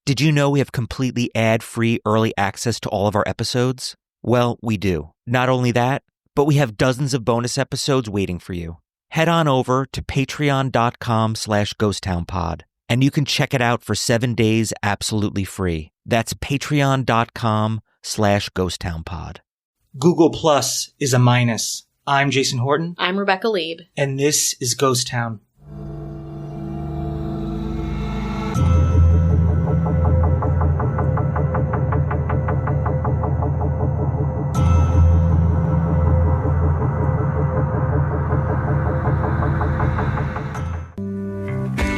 Did you know we have completely ad-free early access to all of our episodes? Well, we do. Not only that, but we have dozens of bonus episodes waiting for you. Head on over to patreon.com/ghosttownpod, and you can check it out for 7 days absolutely free. That's patreon.com/ghosttownpod. Google Plus is a minus. I'm Jason Horton. I'm Rebecca Lieb. And this is Ghost Town.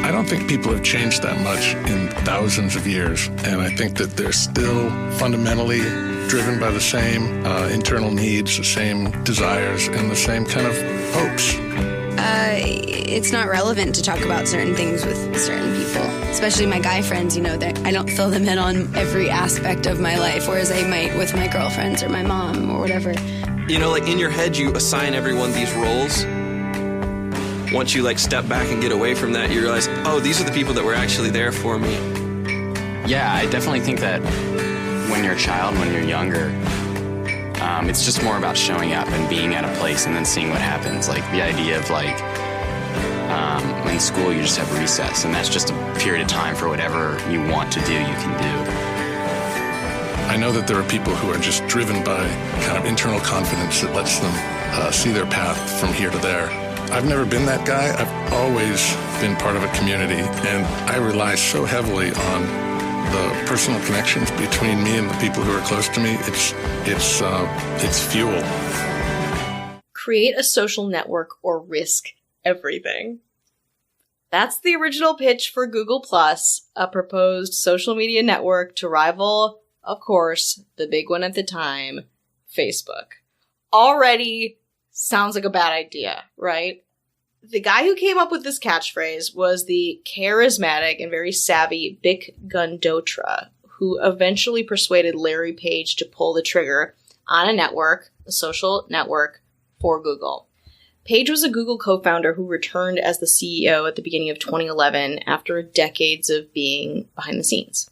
I don't think people have changed that much in thousands of years, and I think that they're still fundamentally driven by the same internal needs, the same desires, and the same kind of hopes. It's not relevant to talk about certain things with certain people, especially my guy friends, that I don't fill them in on every aspect of my life, whereas I might with my girlfriends or my mom or whatever. Like in your head, you assign everyone these roles. Once you step back and get away from that, you realize, oh, these are the people that were actually there for me. Yeah, I definitely think that when you're a child, when you're younger, it's just more about showing up and being at a place and then seeing what happens. Like the idea of in school you just have recess, and that's just a period of time for whatever you want to do, you can do. I know that there are people who are just driven by kind of internal confidence that lets them see their path from here to there. I've never been that guy. I've always been part of a community, and I rely so heavily on the personal connections between me and the people who are close to me. It's fuel. Create a social network or risk everything. That's the original pitch for Google+, a proposed social media network to rival, of course, the big one at the time, Facebook. Already sounds like a bad idea, right? The guy who came up with this catchphrase was the charismatic and very savvy Bic Gundotra, who eventually persuaded Larry Page to pull the trigger on a network, a social network, for Google. Page was a Google co-founder who returned as the CEO at the beginning of 2011 after decades of being behind the scenes.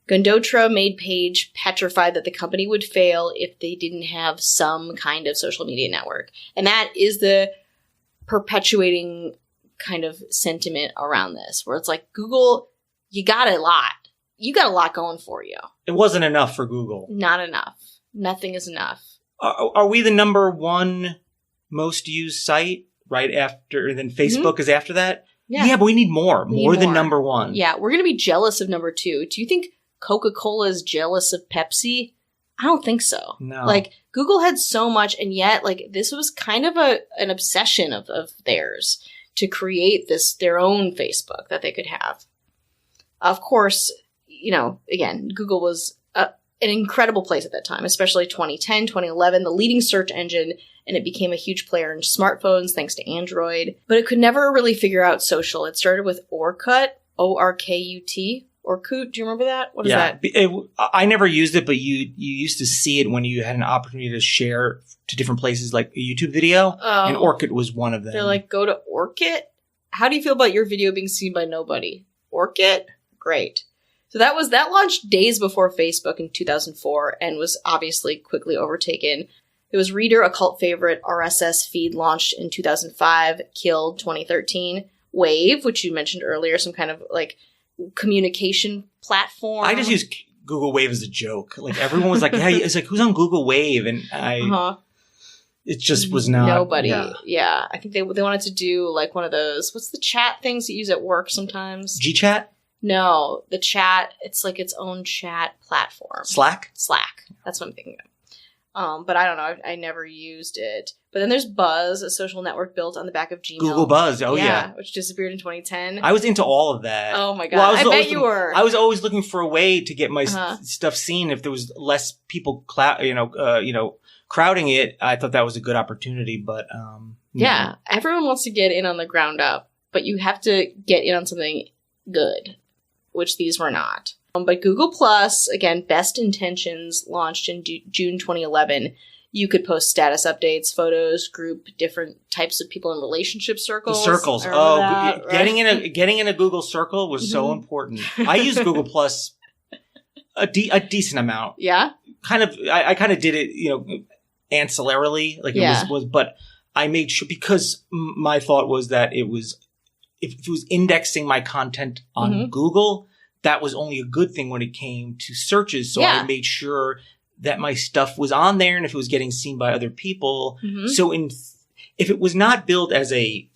Gundotra made Page petrified that the company would fail if they didn't have some kind of social media network. And that is the perpetuating kind of sentiment around this, where it's like, Google, you got a lot. You got a lot going for you. It wasn't enough for Google. Not enough. Nothing is enough. Are we the number one most used site right after, and then Facebook is after that? Yeah, but we need more. More than number one. Yeah, we're going to be jealous of number two. Do you think Coca-Cola is jealous of Pepsi? I don't think so. No. Google had so much, and yet, this was kind of an obsession of theirs to create their own Facebook that they could have. Of course, again, Google was an incredible place at that time, especially 2010, 2011, the leading search engine, and it became a huge player in smartphones thanks to Android. But it could never really figure out social. It started with Orkut, O-R-K-U-T. Orkut, do you remember that? What is that? I never used it, but you used to see it when you had an opportunity to share to different places, like a YouTube video, and Orkut was one of them. They're like, go to Orkut? How do you feel about your video being seen by nobody? Orkut? Great. So that launched days before Facebook in 2004 and was obviously quickly overtaken. It was Reader, a cult favorite RSS feed, launched in 2005, killed 2013. Wave, which you mentioned earlier, some kind of communication platform. I just use Google Wave as a joke. Everyone was like, yeah, it's like, who's on Google Wave? And it just was not. Nobody. Yeah. I think they wanted to do one of those, what's the chat things that you use at work sometimes? GChat? No, the chat, it's its own chat platform. Slack? That's what I'm thinking of. But I don't know. I never used it. But then there's Buzz, a social network built on the back of Gmail. Google Buzz. Oh, yeah. Which disappeared in 2010. I was into all of that. Oh, my God. I bet you were. I was always looking for a way to get my stuff seen. If there was less people, crowding it, I thought that was a good opportunity. But yeah, everyone wants to get in on the ground up, but you have to get in on something good, which these were not. But Google Plus, again, best intentions, launched in June 2011. You could post status updates, photos, group different types of people in relationship circles. The circles. That, getting in a Google circle was so important. I used Google Plus A decent amount. Yeah? I kind of did it, ancillarily, like it was, but I made sure, because my thought was that if it was indexing my content on Google, that was only a good thing when it came to searches. So I made sure that my stuff was on there and if it was getting seen by other people. So if it was not billed as a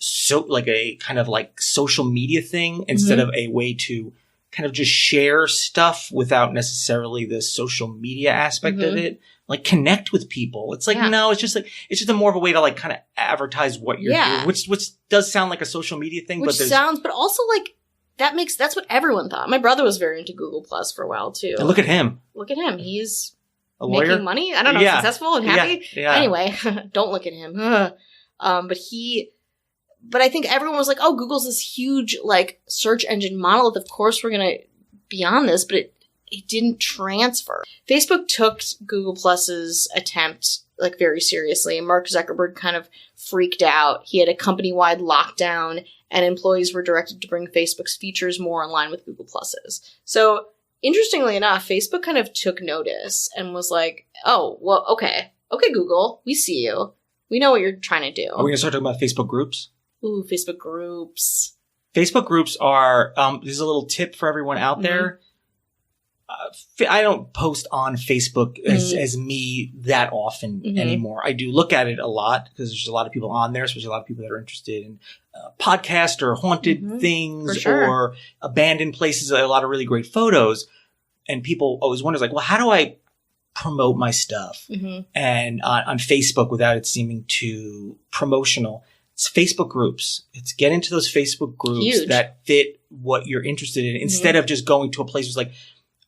kind of like social media thing instead of a way to kind of just share stuff without necessarily the social media aspect of it, like connect with people. It's like, no, it's just a more of a way to like kind of advertise what you're doing, which does sound like a social media thing, but also like that's what everyone thought. My brother was very into Google Plus for a while too. And look at him. He's a lawyer, making money. I don't know, successful and happy. Yeah. Anyway, don't look at him. But I think everyone was like, oh, Google's this huge, like, search engine monolith. Of course we're going to be on this, but it didn't transfer. Facebook took Google Plus's attempt, like, very seriously. And Mark Zuckerberg kind of freaked out. He had a company-wide lockdown, and employees were directed to bring Facebook's features more in line with Google Plus's. So, interestingly enough, Facebook kind of took notice and was like, oh, well, okay, Google, we see you. We know what you're trying to do. Are we going to start talking about Facebook groups? Ooh, Facebook groups. Facebook groups are, this is a little tip for everyone out there. I don't post on Facebook as me that often anymore. I do look at it a lot because there's a lot of people on there, especially a lot of people that are interested in podcast or haunted things or abandoned places. A lot of really great photos. And people always wonder, like, well, how do I promote my stuff and on Facebook without it seeming too promotional? It's Facebook groups. It's get into those Facebook groups that fit what you're interested in instead of just going to a place where it's like,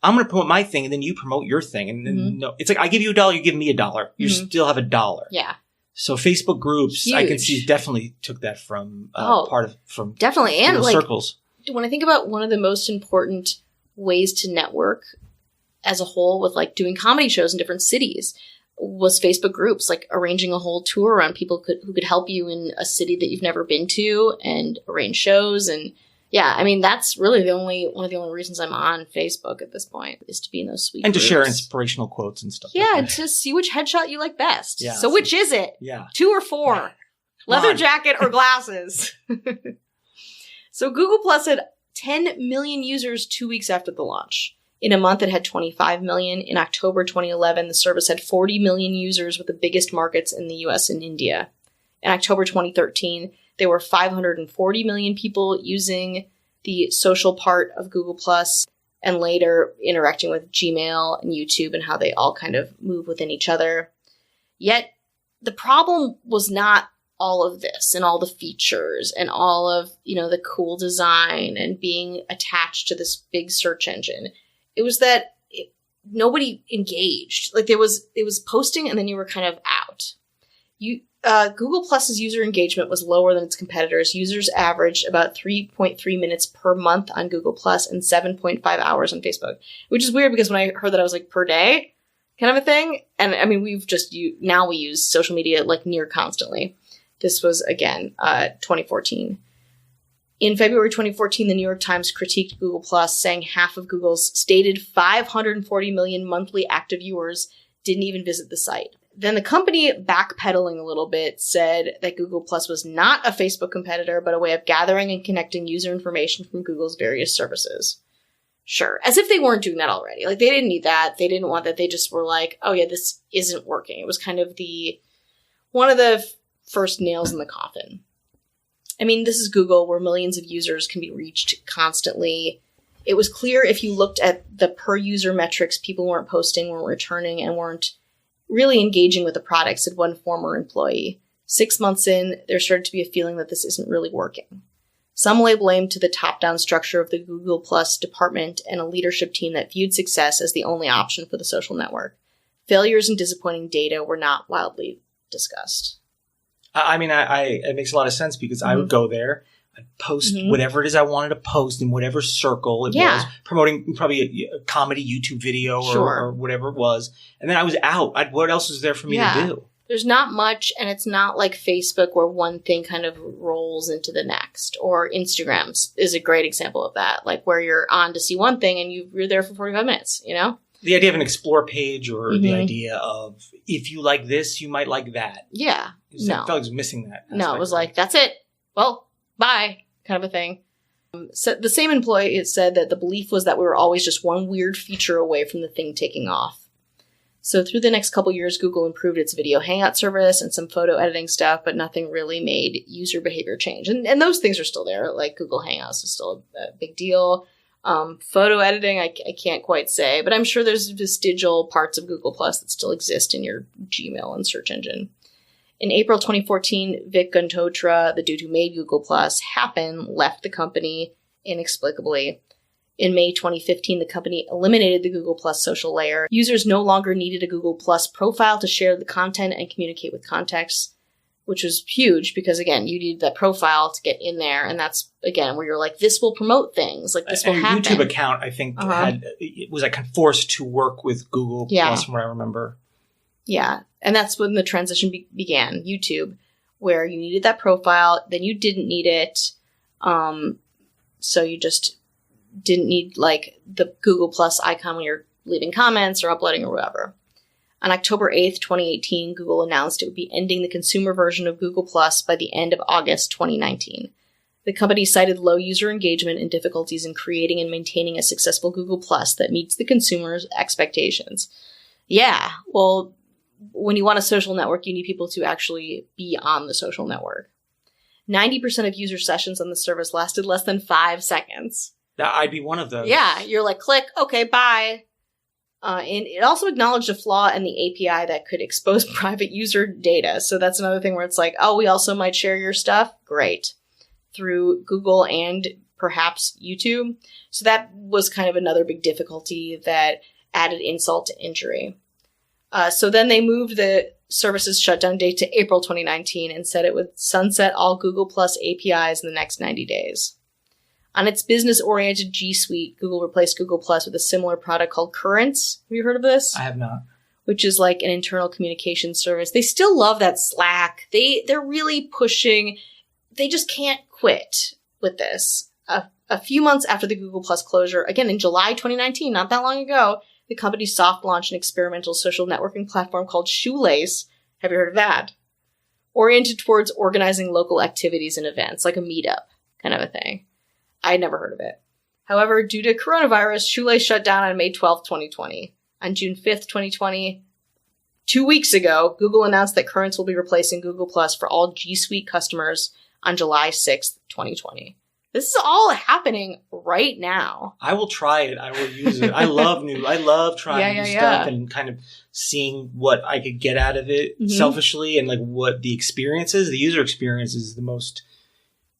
I'm going to promote my thing and then you promote your thing. And then no, it's like, I give you $1, you give me $1. You still have $1. Yeah. So Facebook groups, I can see definitely took that from definitely. And like, circles. When I think about one of the most important ways to network as a whole with like doing comedy shows in different cities was Facebook groups, like arranging a whole tour around people who could help you in a city that you've never been to and arrange shows. And yeah, I mean, that's really one of the only reasons I'm on Facebook at this point is to be in those sweet and groups. To share inspirational quotes and stuff. Yeah, like that. To see which headshot you like best. Yeah, so which is it? Yeah. 2 or 4? Leather jacket or glasses? So Google Plus had 10 million users 2 weeks after the launch. In a month, it had 25 million. In October 2011, the service had 40 million users, with the biggest markets in the US and India. In October 2013, there were 540 million people using the social part of Google Plus, and later interacting with Gmail and YouTube and how they all kind of move within each other. Yet, the problem was not all of this and all the features and all of, the cool design and being attached to this big search engine. It was that nobody engaged. Like it was posting and then you were kind of out. Google Plus's user engagement was lower than its competitors. Users averaged about 3.3 minutes per month on Google Plus and 7.5 hours on Facebook, which is weird because when I heard that I was like per day kind of a thing. And I mean, we use social media like near constantly. This was again, 2014. In February 2014, the New York Times critiqued Google Plus, saying half of Google's stated 540 million monthly active viewers didn't even visit the site. Then the company, backpedaling a little bit, said that Google Plus was not a Facebook competitor, but a way of gathering and connecting user information from Google's various services. Sure. As if they weren't doing that already. Like, they didn't need that. They didn't want that. They just were like, oh yeah, this isn't working. It was kind of one of the first nails in the coffin. I mean, this is Google, where millions of users can be reached constantly. It was clear if you looked at the per-user metrics, people weren't posting, weren't returning, and weren't really engaging with the product, said one former employee. 6 months in, there started to be a feeling that this isn't really working. Some lay blame to the top-down structure of the Google Plus department and a leadership team that viewed success as the only option for the social network. Failures and disappointing data were not wildly discussed. I mean, it makes a lot of sense because I would go there, I'd post whatever it is I wanted to post in whatever circle it was, promoting probably a comedy YouTube video or whatever it was. And then I was out. What else was there for me to do? There's not much, and it's not like Facebook where one thing kind of rolls into the next. Or Instagram is a great example of that, like where you're on to see one thing and you're there for 45 minutes, you know? The idea of an explore page or the idea of if you like this, you might like that. Yeah. I felt like I was missing that. No, it was like, that's it. Well, bye, kind of a thing. So the same employee said that the belief was that we were always just one weird feature away from the thing taking off. So through the next couple years, Google improved its video hangout service and some photo editing stuff, but nothing really made user behavior change. And those things are still there. Like Google Hangouts is still a big deal. Photo editing, I can't quite say, but I'm sure there's vestigial parts of Google Plus that still exist in your Gmail and search engine. In April 2014, Vic Gundotra, the dude who made Google Plus, left the company inexplicably. In May 2015, the company eliminated the Google Plus social layer. Users no longer needed a Google Plus profile to share the content and communicate with contacts, which was huge because, again, you need that profile to get in there. And that's, again, where you're like, this will promote things. Like, this will happen. Your YouTube account, I think, was like forced to work with Google Plus from what I remember. Yeah. And that's when the transition began. YouTube, where you needed that profile, then you didn't need it. So you just didn't need like the Google Plus icon when you're leaving comments or uploading or whatever. On October 8th, 2018, Google announced it would be ending the consumer version of Google Plus by the end of August 2019. The company cited low user engagement and difficulties in creating and maintaining a successful Google Plus that meets the consumer's expectations. Yeah, well, when you want a social network, you need people to actually be on the social network. 90% of user sessions on the service lasted less than 5 seconds. I'd be one of those. Yeah, you're like, click, okay, bye. And it also acknowledged a flaw in the API that could expose private user data. So that's another thing where it's like, oh, we also might share your stuff? Great. Through Google and perhaps YouTube. So that was kind of another big difficulty that added insult to injury. So then they moved the service's shutdown date to April 2019 and said it would sunset all Google Plus APIs in the next 90 days. On its business-oriented G Suite, Google replaced Google Plus with a similar product called Currents. Have you heard of this? I have not. Which is like an internal communication service. They still love that Slack. They're really pushing. They just can't quit with this. A few months after the Google Plus closure, again in July 2019, not that long ago, the company soft launched an experimental social networking platform called Shoelace. Have you heard of that? Oriented towards organizing local activities and events, like a meetup kind of a thing. I had never heard of it. However, due to coronavirus, Shoelace shut down on May 12th, 2020. On June 5th, 2020, 2 weeks ago, Google announced that Currents will be replacing Google Plus for all G Suite customers on July 6th, 2020. This is all happening right now. I will try it. I will use it. I love trying new stuff and kind of seeing what I could get out of it selfishly and like what the experience is. The user experience is the most.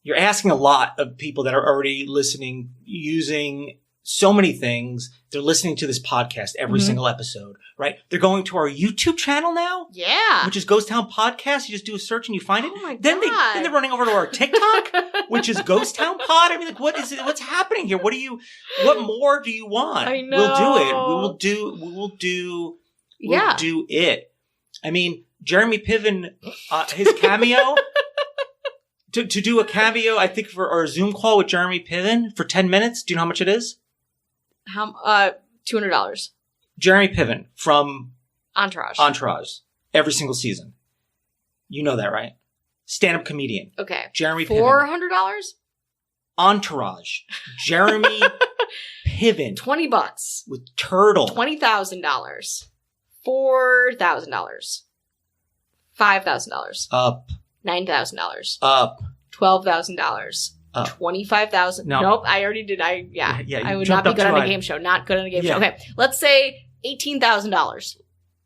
You're asking a lot of people that are already listening, using so many things. They're listening to this podcast every single episode, right? They're going to our YouTube channel now. Yeah. Which is Ghost Town Podcast. You just do a search and you find it. Oh my then God. Then they're running over to our TikTok, which is Ghost Town Pod. I mean, like, what is it? What's happening here? What more do you want? I know. We'll do it. We will do it. I mean, Jeremy Piven, his cameo. To do a cameo, I think, for our Zoom call with Jeremy Piven for 10 minutes. Do you know how much it is? $200. Jeremy Piven from Entourage. Every single season. You know that, right? Stand-up comedian. Okay. Jeremy Piven. $400? Entourage. Jeremy Piven. $20. With Turtle. $20,000. $4,000. $5,000. Up. $9,000. Up. $12,000. Up. $25,000. No. Nope, I already did. I would not be good on a game show. Not good on a game show. Okay, let's say $18,000.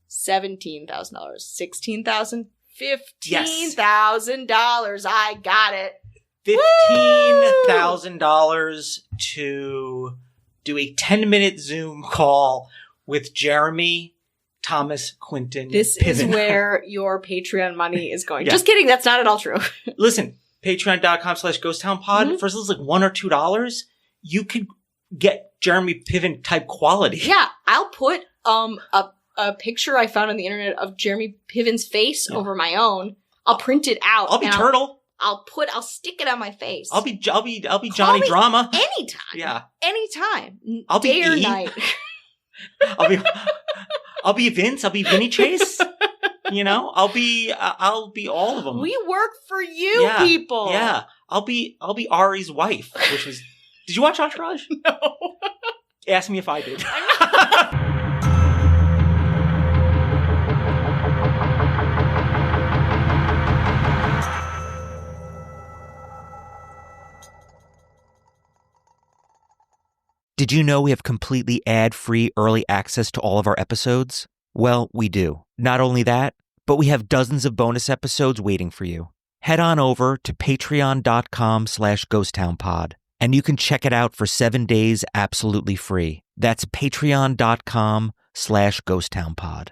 $17,000. $16,000. $15,000. I got it. $15,000 to do a 10-minute Zoom call with Jeremy Thomas Quinton This Piven. is where your Patreon money is going. Yeah. Just kidding. That's not at all true. Listen, patreon.com/ghosttownpod. For as little as like $1 or $2, you could get Jeremy Piven type quality. Yeah. I'll put a a picture I found on the internet of Jeremy Piven's face over my own. I'll print it out. I'll be Turtle. I'll stick it on my face. I'll be Johnny Drama. Anytime. Yeah. Anytime. I'll be day or E. night. I'll be Vince. I'll be Vinny Chase. You know, I'll be all of them. We work for you, people. Yeah. I'll be Ari's wife, which was. Did you watch Entourage? No. Ask me if I did. Did you know we have completely ad-free early access to all of our episodes? Well, we do. Not only that, but we have dozens of bonus episodes waiting for you. Head on over to patreon.com/ghosttownpod, and you can check it out for 7 days absolutely free. That's patreon.com/ghosttownpod.